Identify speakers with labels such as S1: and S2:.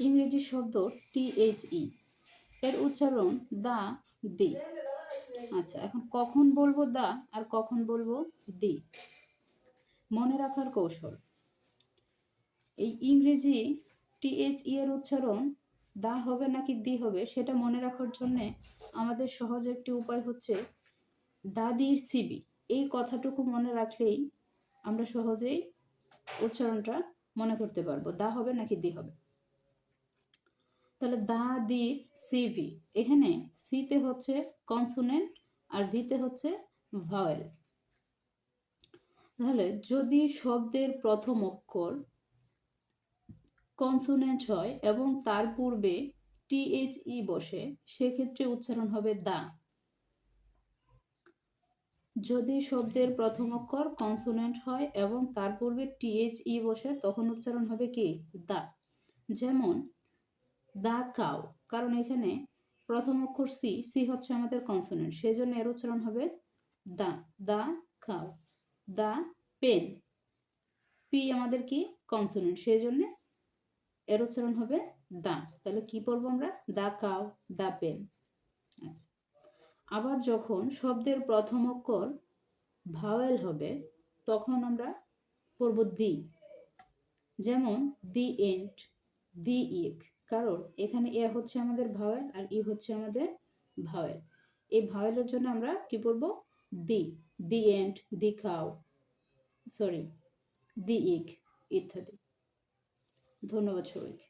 S1: ইংরেজি শব্দ THE এর উচ্চারণ দা, দি। আচ্ছা, এখন কখন বলবো দা আর কখন বলবো দি, মনে রাখার কৌশল। এই ইংরেজি THE এর উচ্চারণ দা হবে নাকি দি হবে সেটা মনে রাখার জন্যে আমাদের সহজ একটি উপায় হচ্ছে দাদির সিবি। এই কথাটুকু মনে রাখলেই আমরা সহজেই উচ্চারণটা মনে করতে পারবো দা হবে নাকি দি হবে। তাহলে দা, দি, সিভি। এখানে সিতে হচ্ছে কনসোনেন্ট আর ভিতে হচ্ছে ভাওয়েল। তাহলে যদি শব্দের প্রথম অক্ষর কনসোনেন্ট হয় এবং তার পূর্বে THE বসে, সেক্ষেত্রে উচ্চারণ হবে দা। যদি শব্দের প্রথম অক্ষর কনসোনেন্ট হয় এবং তার পূর্বে THE বসে, তখন উচ্চারণ হবে কি দা। যেমন দা কাউ, কারণ এখানে প্রথম অক্ষর সি, সি হচ্ছে আমাদের কনসোনেন্ট, সেজন্য এর উচ্চারণ হবে the. The cow. The pen, P আমাদের কি কনসোনেন্ট, সেজন্য এর উচ্চারণ হবে দা। তাহলে কি পড়বো আমরা? The cow, the pen. আচ্ছা, আবার যখন শব্দের প্রথম অক্ষর ভাওয়েল হবে তখন আমরা পড়ব দি। যেমন দি এন্ড, দি ইক, কারণ এখানে এ হচ্ছে আমাদের ভাওয়েল আর ই হচ্ছে আমাদের ভাওয়েল। এই ভাওয়েলের জন্য আমরা কি পড়ব? দি। দি এন্ড, দি খাও, সরি, দি ইক ইত্যাদি। ধন্যবাদ সবাইকে।